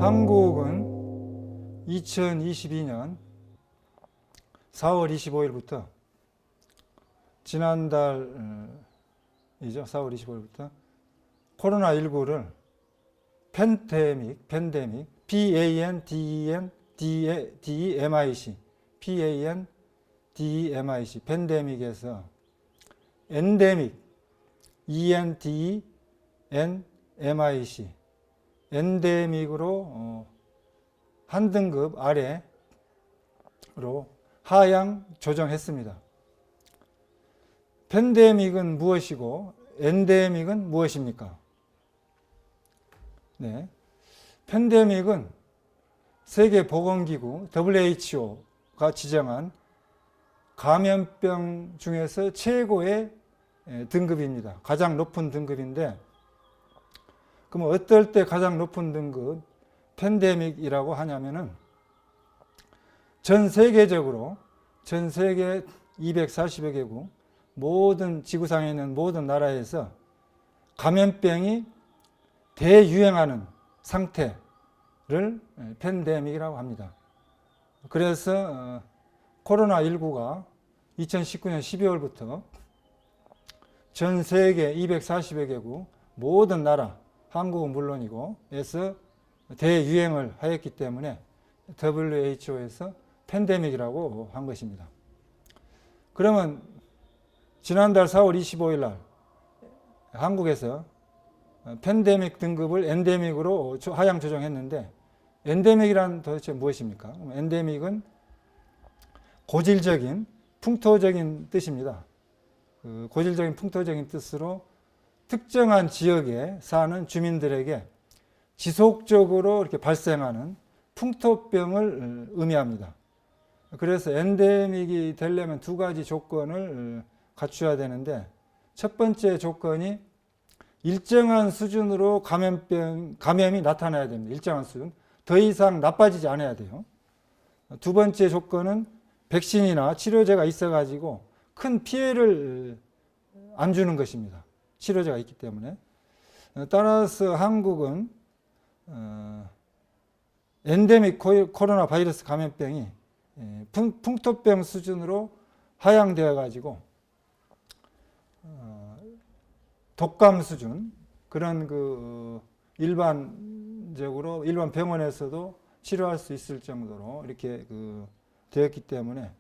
한국은 2022년 4월 25일부터 지난달이죠. 4월 25일부터 코로나19를 팬데믹, PANDEMIC, 팬데믹에서 엔데믹, ENDEMIC, 엔데믹으로 한 등급 아래로 하향 조정했습니다. 팬데믹은 무엇이고 엔데믹은 무엇입니까? 네, 팬데믹은 세계보건기구 WHO가 지정한 감염병 중에서 최고의 등급입니다. 가장 높은 등급인데, 그럼 어떨 때 가장 높은 등급 팬데믹이라고 하냐면은 전 세계적으로 전 세계 240여 개국 모든 지구상에 있는 모든 나라에서 감염병이 대유행하는 상태를 팬데믹이라고 합니다. 그래서 코로나19가 2019년 12월부터 전 세계 240여 개국 모든 나라, 한국은 물론이고 에서 대유행을 하였기 때문에 WHO에서 팬데믹이라고 한 것입니다. 그러면 지난달 4월 25일 날 한국에서 팬데믹 등급을 엔데믹으로 하향 조정했는데, 엔데믹이란 도대체 무엇입니까? 엔데믹은 고질적인, 풍토적인 뜻입니다. 그 고질적인, 풍토적인 뜻으로 특정한 지역에 사는 주민들에게 지속적으로 이렇게 발생하는 풍토병을 의미합니다. 그래서 엔데믹이 되려면 두 가지 조건을 갖춰야 되는데, 첫 번째 조건이 일정한 수준으로 감염이 나타나야 됩니다. 일정한 수준. 더 이상 나빠지지 않아야 돼요. 두 번째 조건은 백신이나 치료제가 있어가지고 큰 피해를 안 주는 것입니다. 치료제가 있기 때문에. 따라서 한국은 엔데믹 코로나 바이러스 감염병이 풍토병 수준으로 하향되어 가지고 독감 수준, 그런 그 일반적으로 일반 병원에서도 치료할 수 있을 정도로 이렇게 되었기 때문에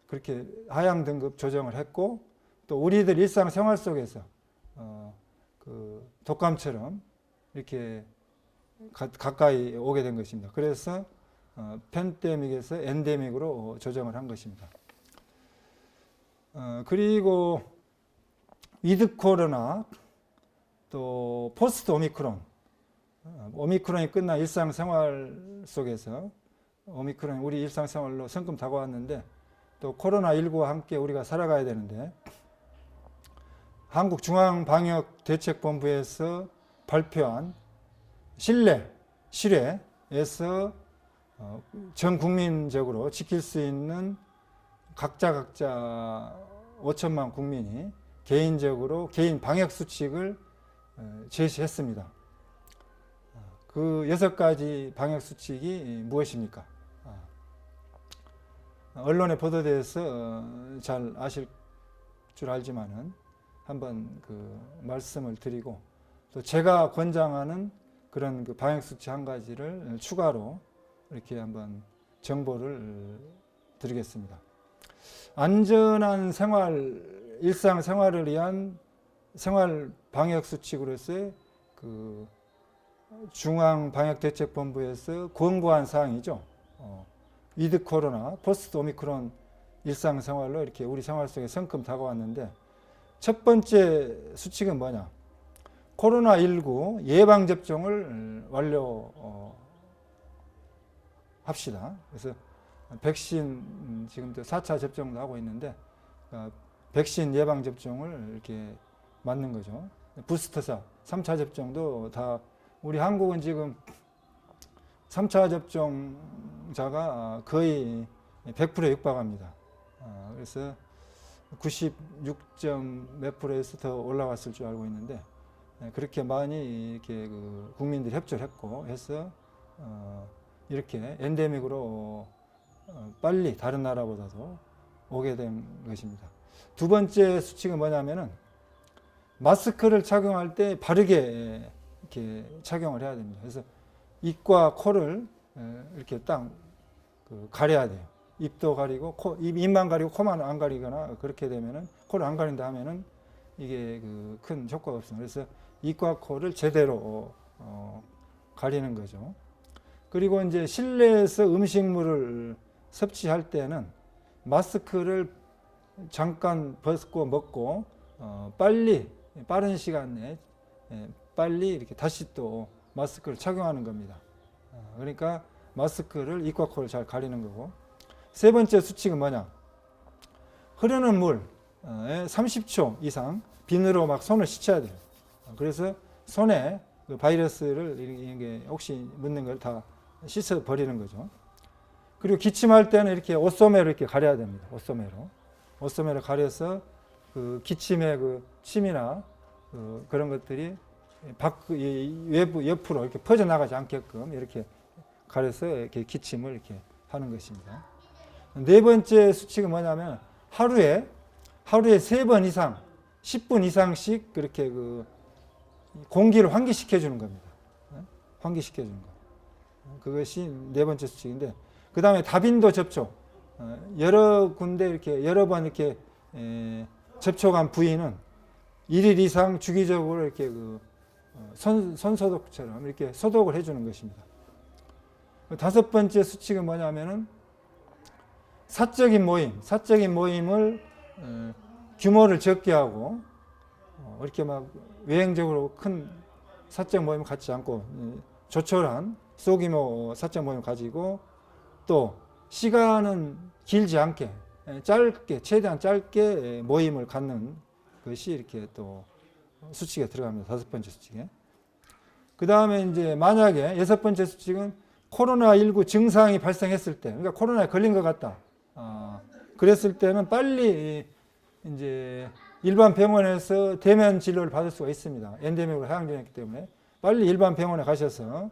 그렇게 하향 등급 조정을 했고, 또 우리들 일상생활 속에서 독감처럼 이렇게 가까이 오게 된 것입니다. 그래서 팬데믹에서 엔데믹으로 조정을 한 것입니다. 그리고 위드 코로나, 또 포스트 오미크론, 오미크론이 끝난 일상생활 속에서 오미크론이 우리 일상생활로 성큼 다가왔는데, 또 코로나19와 함께 우리가 살아가야 되는데, 한국중앙방역대책본부에서 발표한 실외에서 전 국민적으로 지킬 수 있는 각자 5천만 국민이 개인적으로 개인 방역 수칙을 제시했습니다. 그 6가지 방역 수칙이 무엇입니까? 언론에 보도돼서 잘 아실 줄 알지만은 한번 말씀을 드리고, 또 제가 권장하는 그런 방역 수칙 한 가지를 추가로 이렇게 한번 정보를 드리겠습니다. 안전한 일상생활을 위한 생활 방역 수칙으로서의 중앙방역대책본부에서 권고한 사항이죠. 위드 코로나, 포스트 오미크론 일상생활로 이렇게 우리 생활 속에 성큼 다가왔는데, 첫 번째 수칙은 뭐냐? 코로나19 예방접종을 완료합시다. 그래서 백신 지금도 4차 접종도 하고 있는데, 백신 예방접종을 이렇게 맞는 거죠. 부스터샷, 3차 접종도 다, 우리 한국은 지금 3차 접종자가 거의 100%에 육박합니다. 그래서 96몇 %에서 더 올라갔을 줄 알고 있는데, 그렇게 많이 이렇게 그 국민들이 협조를 했고 해서 이렇게 엔데믹으로 빨리 다른 나라보다도 오게 된 것입니다. 두 번째 수칙은 뭐냐면은 마스크를 착용할 때 바르게 이렇게 착용을 해야 됩니다. 그래서 입과 코를 이렇게 딱 가려야 돼요. 입도 가리고 입만 가리고 코만 안 가리거나 그렇게 되면은 코를 안 가린다 하면은 이게 큰 효과가 없습니다. 그래서 입과 코를 제대로 가리는 거죠. 그리고 이제 실내에서 음식물을 섭취할 때는 마스크를 잠깐 벗고 먹고 빠른 시간 내에 빨리 이렇게 다시 또 마스크를 착용하는 겁니다. 그러니까 마스크를 입과 코를 잘 가리는 거고. 세 번째 수칙은 뭐냐? 흐르는 물에 30초 이상 비누로 막 손을 씻어야 돼요. 그래서 손에 그 바이러스를 이게 혹시 묻는 걸 다 씻어 버리는 거죠. 그리고 기침할 때는 이렇게 옷소매로 이렇게 가려야 됩니다. 옷소매로 가려서 그 기침의 그 침이나 그런 것들이 외부 옆으로 이렇게 퍼져 나가지 않게끔 이렇게 가려서 이렇게 기침을 이렇게 하는 것입니다. 네 번째 수칙은 뭐냐면 하루에 3번 이상 10분 이상씩 그렇게 그 공기를 환기시켜 주는 겁니다. 환기시켜 주는 거. 그것이 네 번째 수칙인데, 그 다음에 다빈도 접촉. 여러 군데 이렇게 여러 번 이렇게 접촉한 부위는 1일 이상 주기적으로 이렇게 손소독처럼 이렇게 소독을 해주는 것입니다. 다섯 번째 수칙은 뭐냐면은 사적인 모임을 규모를 적게 하고 이렇게 막 외행적으로 큰 사적 모임을 갖지 않고 조촐한 소규모 사적 모임을 가지고 또 시간은 길지 않게 최대한 짧게 모임을 갖는 것이 이렇게 또 수칙에 들어갑니다. 다섯 번째 수칙에. 그 다음에 이제 만약에 여섯 번째 수칙은 코로나19 증상이 발생했을 때, 그러니까 코로나에 걸린 것 같다. 그랬을 때는 빨리 이제 일반 병원에서 대면 진료를 받을 수가 있습니다. 엔데믹으로 하향되었기 때문에 빨리 일반 병원에 가셔서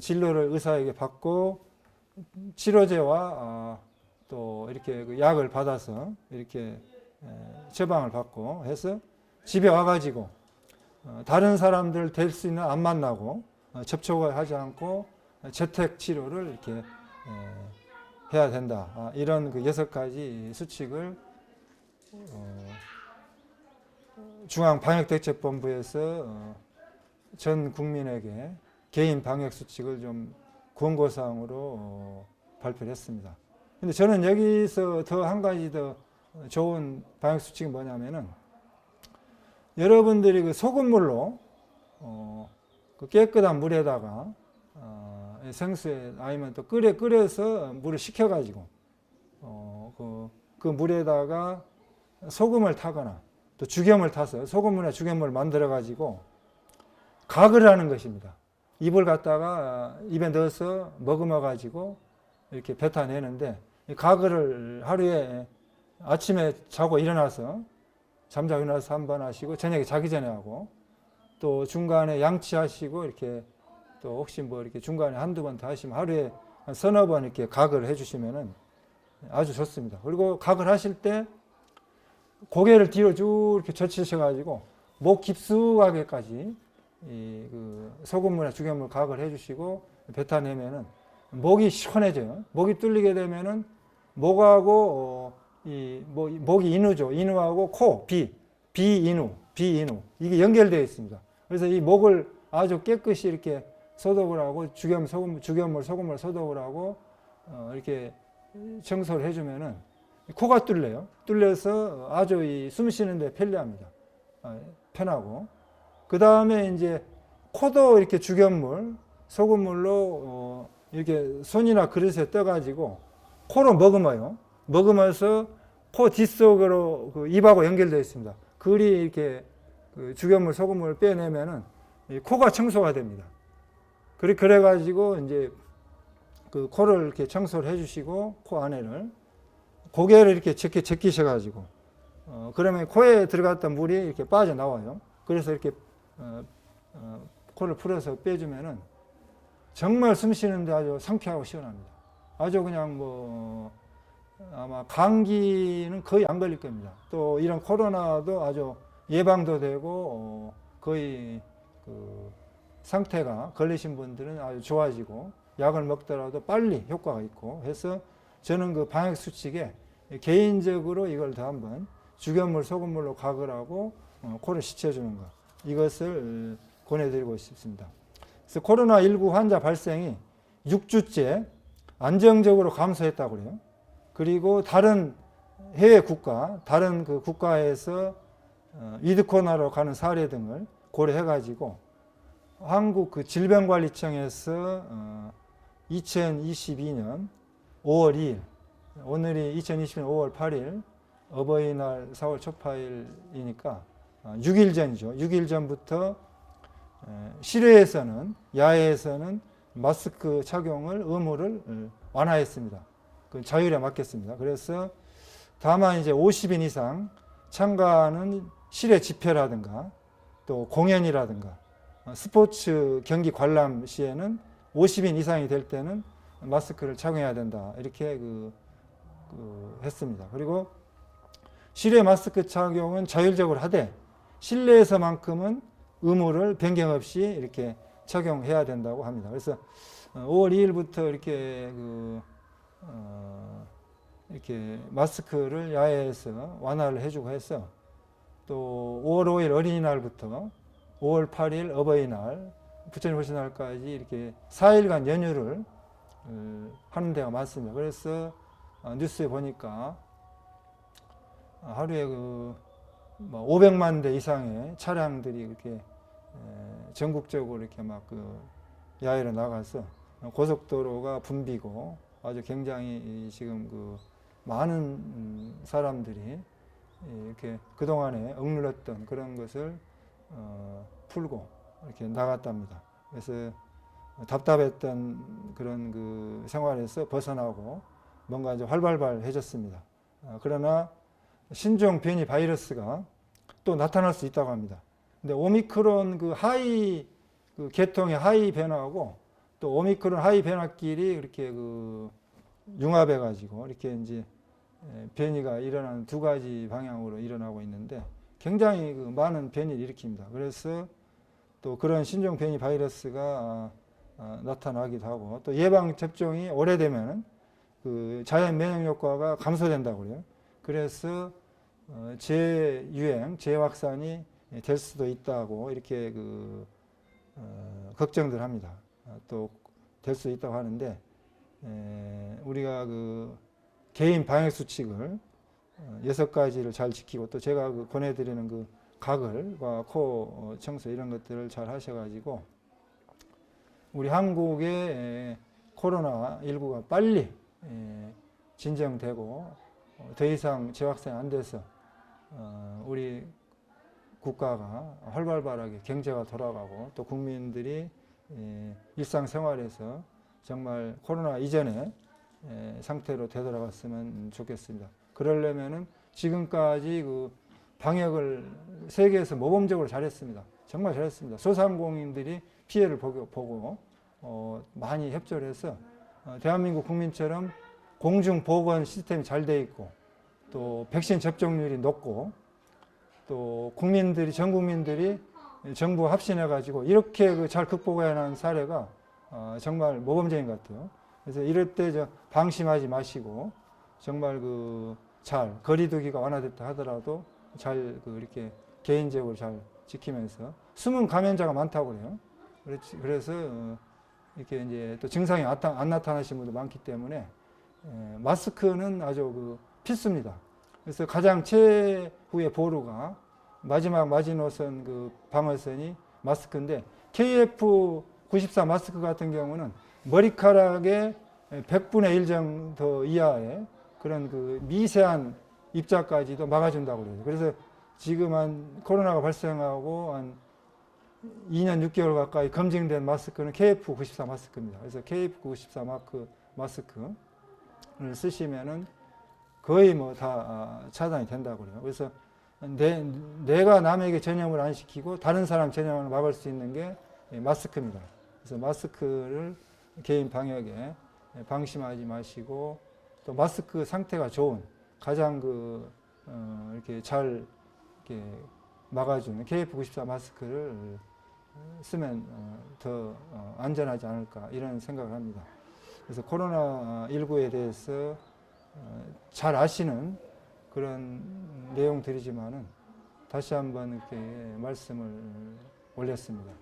진료를 의사에게 받고 치료제와 또 이렇게 그 약을 받아서 이렇게 처방을 받고 해서 집에 와가지고 다른 사람들 될 수 있는 안 만나고 접촉을 하지 않고 재택 치료를 이렇게 해야 된다. 이런 그 6가지 수칙을 중앙방역대책본부에서 전 국민에게 개인 방역 수칙을 좀 권고사항으로 발표를 했습니다. 근데 저는 여기서 더 한 가지 더 좋은 방역 수칙이 뭐냐면은 여러분들이 그 소금물로 그 깨끗한 물에다가 생수에 아니면 또 끓여서 물을 식혀가지고 그 물에다가 소금을 타거나 또 죽염을 타서 소금물이나 죽염을 만들어가지고 가글 하는 것입니다. 입을 갖다가 입에 넣어서 머금어가지고 이렇게 뱉어내는데 가글을 하루에 아침에 잠자고 일어나서 한 번 하시고 저녁에 자기 전에 하고 또 중간에 양치하시고 이렇게 또 혹시 뭐 이렇게 중간에 한두 번 더 하시면 하루에 한 서너 번 이렇게 가글을 해주시면은 아주 좋습니다. 그리고 가글 하실 때 고개를 뒤로 쭉 이렇게 젖히셔가지고 목 깊숙하게까지 그 소금물이나 죽염물 가글 해주시고 뱉어내면은 목이 시원해져요. 목이 뚫리게 되면은 목하고 목이 인후죠. 인후하고 코, 비인후 이게 연결되어 있습니다. 그래서 이 목을 아주 깨끗이 이렇게 소독을 하고 죽염물, 소금물 소독을 하고 이렇게 청소를 해주면은 코가 뚫려요. 뚫려서 아주 이 숨 쉬는데 편리합니다. 편하고. 그 다음에 이제 코도 이렇게 죽염물, 소금물로 이렇게 손이나 그릇에 떠가지고 코로 머금어요. 머금어서 코 뒷속으로 그 입하고 연결되어 있습니다. 그리 이렇게 그 죽염물, 소금물을 빼내면은 코가 청소가 됩니다. 그래가지고 이제 그 코를 이렇게 청소를 해주시고 코 안에를 고개를 이렇게 제끼셔가지고 그러면 코에 들어갔던 물이 이렇게 빠져나와요. 그래서 이렇게 코를 풀어서 빼주면은 정말 숨 쉬는데 아주 상쾌하고 시원합니다. 아주 그냥 뭐 아마 감기는 거의 안 걸릴 겁니다. 또 이런 코로나도 아주 예방도 되고 거의 그 상태가 걸리신 분들은 아주 좋아지고 약을 먹더라도 빨리 효과가 있고 해서 저는 그 방역 수칙에 개인적으로 이걸 더 한번 죽연물 소금물로 각을 하고 코를 씻어주는 것 이것을 권해드리고 싶습니다. 그래서 코로나19 환자 발생이 6주째 안정적으로 감소했다고 그래요. 그리고 다른 해외 국가, 다른 그 국가에서 위드 코로나로 가는 사례 등을 고려해가지고 한국 그 질병관리청에서 2022년 5월 2일, 오늘이 2020년 5월 8일, 어버이날 4월 초파일이니까 6일 전이죠. 6일 전부터 실외에서는, 야외에서는 마스크 착용을 의무를 완화했습니다. 그 자율에 맡겼습니다. 그래서 다만 이제 50인 이상 참가하는 실외 집회라든가 또 공연이라든가 스포츠 경기 관람 시에는 50인 이상이 될 때는 마스크를 착용해야 된다. 이렇게 했습니다. 그리고 실외 마스크 착용은 자율적으로 하되 실내에서만큼은 의무를 변경 없이 이렇게 착용해야 된다고 합니다. 그래서 5월 2일부터 이렇게 마스크를 야외에서 완화를 해주고 해서 또 5월 5일 어린이날부터 5월 8일 어버이날, 부처님 오신 날까지 이렇게 4일간 연휴를 하는 데가 많습니다. 그래서 뉴스에 보니까 하루에 500만 대 이상의 차량들이 이렇게 전국적으로 이렇게 막 야외로 나가서 고속도로가 붐비고 아주 굉장히 지금 많은 사람들이 이렇게 그동안에 억눌렀던 그런 것을 풀고 이렇게 나갔답니다. 그래서 답답했던 그런 생활에서 벗어나고 뭔가 이제 활발해졌습니다. 그러나 신종 변이 바이러스가 또 나타날 수 있다고 합니다. 근데 오미크론 하이 계통의 하이 변화하고 또 오미크론 하이 변화끼리 이렇게 융합해 가지고 이렇게 이제 변이가 일어나는 두 가지 방향으로 일어나고 있는데 굉장히 많은 변이를 일으킵니다. 그래서 또 그런 신종 변이 바이러스가 나타나기도 하고 또 예방 접종이 오래되면 자연 면역 효과가 감소된다고 그래요. 그래서 재유행, 재확산이 될 수도 있다고 이렇게 걱정들 합니다. 또 될 수 있다고 하는데 우리가 개인 방역 수칙을 6가지를 잘 지키고 또 제가 권해드리는 가글과 코 청소 이런 것들을 잘 하셔가지고 우리 한국의 코로나19가 빨리 진정되고 더 이상 재확산이 안 돼서 우리 국가가 활발하게 경제가 돌아가고 또 국민들이 일상생활에서 정말 코로나 이전의 상태로 되돌아갔으면 좋겠습니다. 그러려면은 지금까지 방역을 세계에서 모범적으로 잘했습니다. 정말 잘했습니다. 소상공인들이 피해를 보고 많이 협조를 해서 대한민국 국민처럼 공중보건 시스템이 잘 돼 있고 또 백신 접종률이 높고 또 전 국민들이 정부 합신해 가지고 이렇게 잘 극복해낸 사례가 정말 모범적인 것 같아요. 그래서 이럴 때 방심하지 마시고 정말 잘 거리두기가 완화됐다 하더라도 잘 이렇게 개인적으로 잘 지키면서 숨은 감염자가 많다고 그래요. 그래서 이렇게 이제 또 증상이 안 나타나시는 분도 많기 때문에 마스크는 아주 필수입니다. 그래서 가장 최후의 보루가 마지막 마지노선 방어선이 마스크인데 KF94 마스크 같은 경우는 머리카락의 100분의 1 정도 이하의 그런 미세한 입자까지도 막아준다고 그래요. 그래서 지금 코로나가 발생하고 한 2년 6개월 가까이 검증된 마스크는 KF94 마스크입니다. 그래서 KF94 마스크를 쓰시면은 거의 다 차단이 된다고 그래요. 그래서 내가 남에게 전염을 안 시키고 다른 사람 전염을 막을 수 있는 게 마스크입니다. 그래서 마스크를 개인 방역에 방심하지 마시고, 또 마스크 상태가 좋은 가장 이렇게 잘 이렇게 막아주는 KF94 마스크를 쓰면 더 안전하지 않을까 이런 생각을 합니다. 그래서 코로나19에 대해서 잘 아시는 그런 내용들이지만은 다시 한번 이렇게 말씀을 올렸습니다.